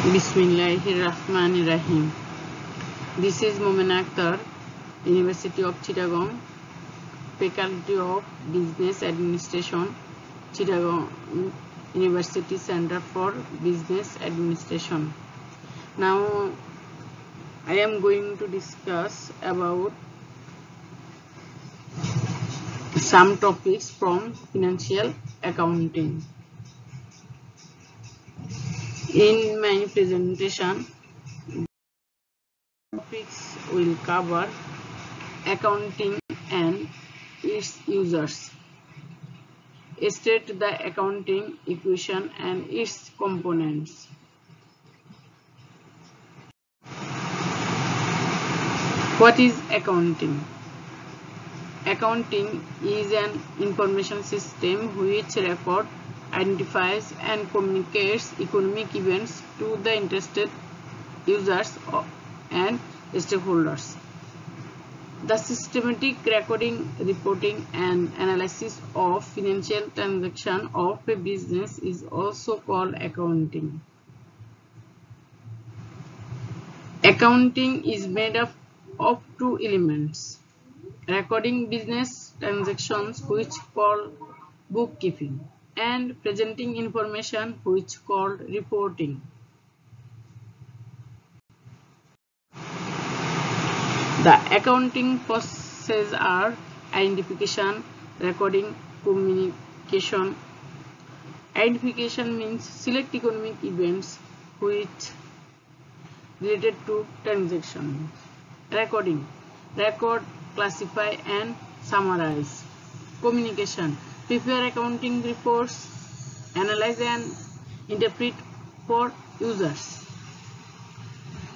Bismillahirrahmanirrahim. This is Momen Akhtar, University of Chittagong, Faculty of Business Administration, Chittagong University Center for Business Administration. Now I am going to discuss about some topics from financial accounting. In my presentation, topics will cover accounting and its users, state the accounting equation and its components. What is accounting? Accounting is an information system which records, identifies and communicates economic events to the interested users and stakeholders. The systematic recording, reporting and analysis of financial transactions of a business is also called accounting. Accounting is made up of two elements: recording business transactions, which called bookkeeping, and presenting information, which called reporting. The accounting processes are identification, recording, communication. Identification means select economic events which related to transactions. Recording, record, classify and summarize. Communication, prepare accounting reports, analyze and interpret for users.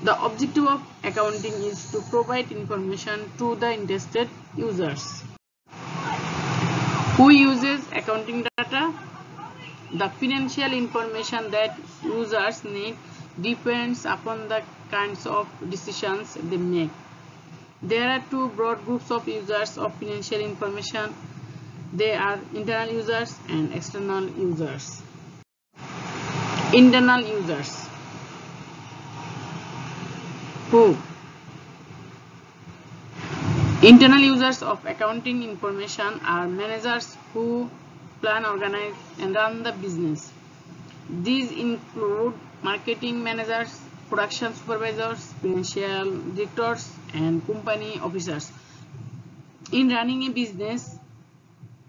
The objective of accounting is to provide information to the interested users. Who uses accounting data? The financial information that users need depends upon the kinds of decisions they make. There are two broad groups of users of financial information. They are internal users and external users. Internal users. Who? Internal users of accounting information are managers who plan, organize and run the business. These include marketing managers, production supervisors, financial directors and company officers. In running a business,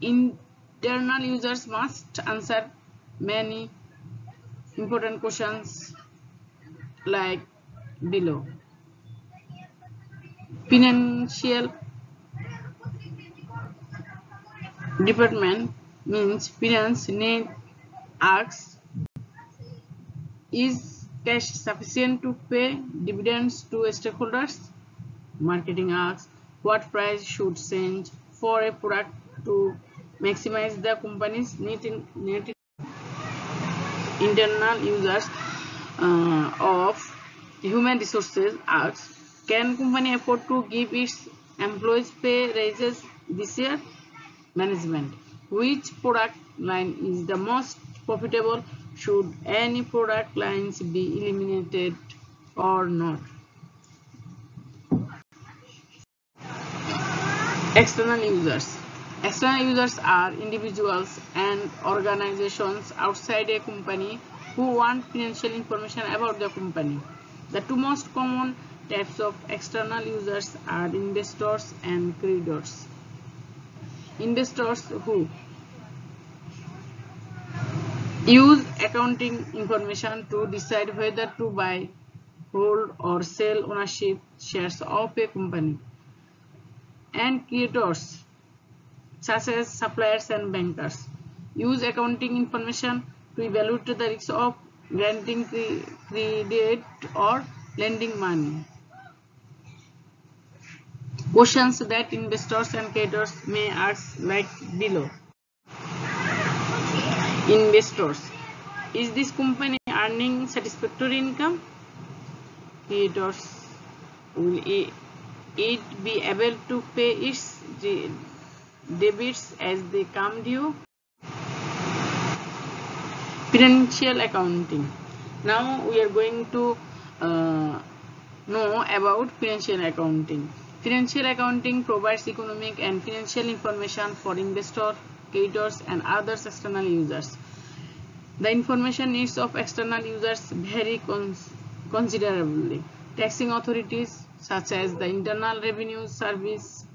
internal users must answer many important questions like below. Financial department means finance need asks, is cash sufficient to pay dividends to stakeholders? Marketing asks, what price should change for a product to maximize the company's net income? Internal users of human resources asks, can company afford to give its employees pay raises this year? Management, which product line is the most profitable? Should any product lines be eliminated or not? External users. External users are individuals and organizations outside a company who want financial information about the company. The two most common types of external users are investors and creditors. Investors who use accounting information to decide whether to buy, hold or sell ownership shares of a company. And creditors such as suppliers and bankers use accounting information to evaluate the risk of granting credit or lending money. Questions that investors and creditors may ask like below. Investors, is this company earning satisfactory income? Creditors, will it be able to pay its debits as they come due? Financial accounting. Now we are going to know about financial accounting. Financial accounting provides economic and financial information for investors, creditors, and other external users. The information needs of external users vary considerably. Taxing authorities such as the Internal Revenue Service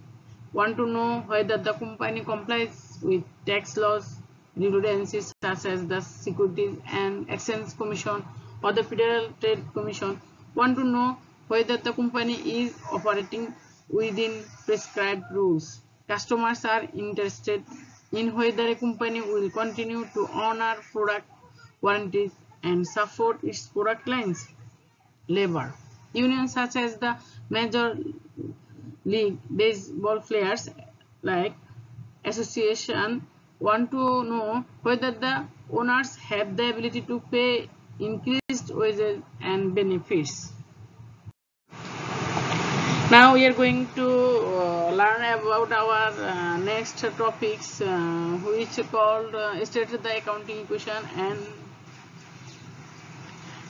want to know whether the company complies with tax laws. Regulatory agencies such as the Securities and Exchange Commission or the Federal Trade Commission want to know whether the company is operating within prescribed rules. Customers are interested in whether a company will continue to honor product warranties and support its product lines. Labor unions such as the Major League Baseball players like association want to know whether the owners have the ability to pay increased wages and benefits. Now we are going to learn about our next topics, which called state the accounting equation and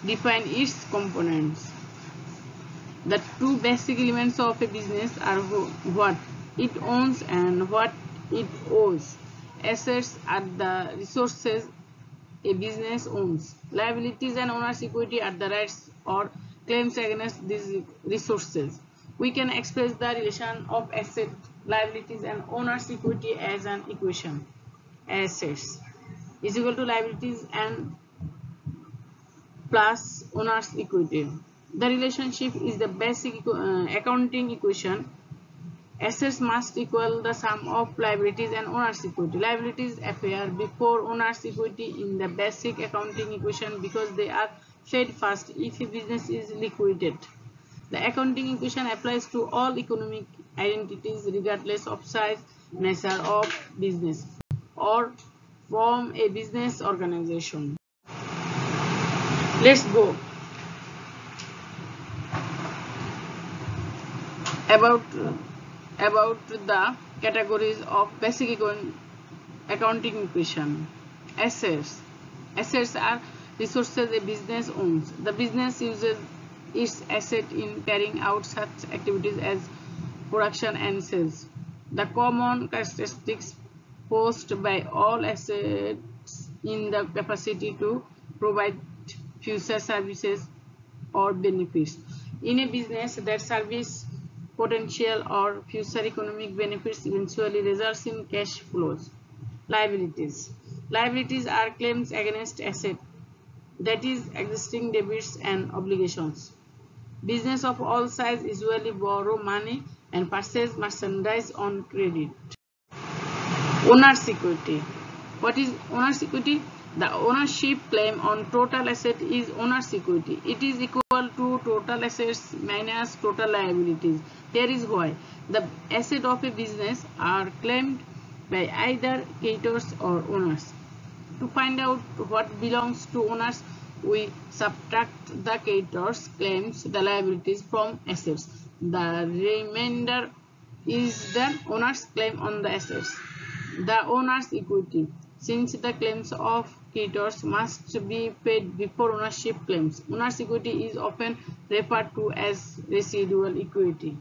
define its components. The two basic elements of a business are what it owns and what it owes. Assets are the resources a business owns. Liabilities and owner's equity are the rights or claims against these resources. We can express the relation of asset, liabilities, and owner's equity as an equation. Assets is equal to liabilities and plus owner's equity. The relationship is the basic accounting equation. Assets must equal the sum of liabilities and owner's equity. Liabilities appear before owner's equity in the basic accounting equation because they are paid first if a business is liquidated. The accounting equation applies to all economic entities regardless of size, nature of business, or from a business organization. Let's go about the categories of basic accounting equation. Assets are resources a business owns. The business uses its asset in carrying out such activities as production and sales. The common characteristics posed by all assets in the capacity to provide future services or benefits. In a business, that service potential or future economic benefits eventually results in cash flows. Liabilities are claims against assets, that is, existing debits and obligations. Business of all sizes usually borrow money and purchase merchandise on credit. Owner's equity. What is owner's equity? The ownership claim on total asset is owner's equity. It is equal to total assets minus total liabilities. Here is why. The assets of a business are claimed by either creditors or owners. To find out what belongs to owners, we subtract the creditors' claims, the liabilities from assets. The remainder is the owner's claim on the assets. The owner's equity. Since the claims of creditors must be paid before ownership claims, owner's equity is often referred to as residual equity.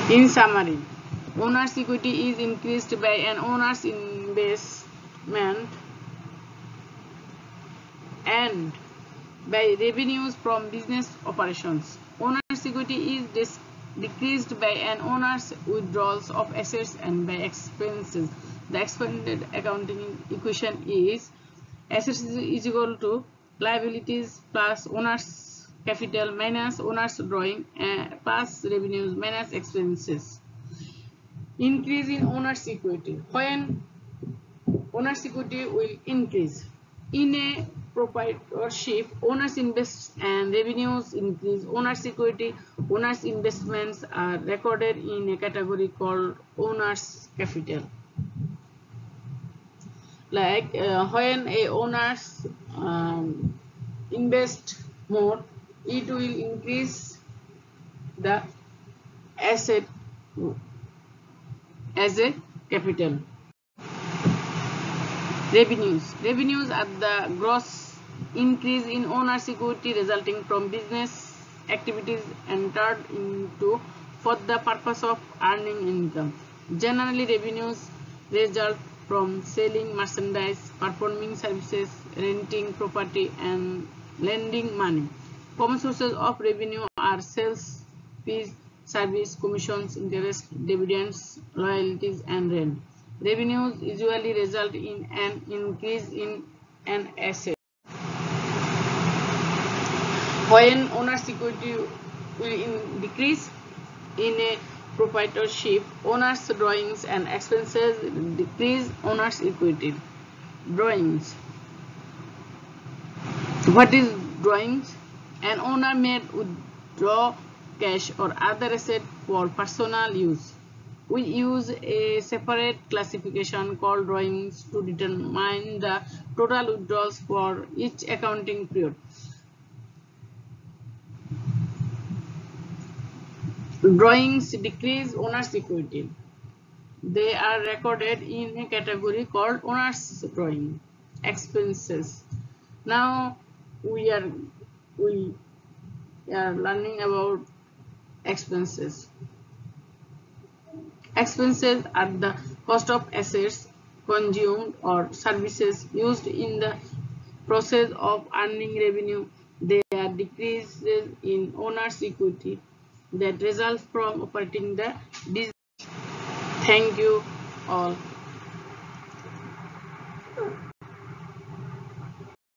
In summary, owner's equity is increased by an owner's investment and by revenues from business operations. Owner's equity is decreased by an owner's withdrawals of assets and by expenses. The expanded accounting equation is assets is equal to liabilities plus owner's capital minus owner's drawing plus revenues minus expenses. Increase in owner's equity. When owner's equity will increase? In a proprietorship, owners invest and revenues increase. Owners equity, owners investments are recorded in a category called owners capital. Like when a owners invest more, it will increase the asset as a capital. Revenues are the gross increase in owner's equity resulting from business activities entered into for the purpose of earning income. Generally, revenues result from selling merchandise, performing services, renting property, and lending money. Common sources of revenue are sales, fees, service, commissions, interest, dividends, royalties, and rent. Revenues usually result in an increase in an asset. When owner's equity will decrease in a proprietorship, owner's drawings and expenses decrease owner's equity. Drawings. What is drawings? An owner may withdraw cash or other asset for personal use. We use a separate classification called drawings to determine the total withdrawals for each accounting period. Drawings decrease owner's equity. They are recorded in a category called owner's drawing. Expenses. Now we are learning about expenses. Expenses are the cost of assets consumed or services used in the process of earning revenue. They are decreases in owner's equity that result from operating the business. Thank you all.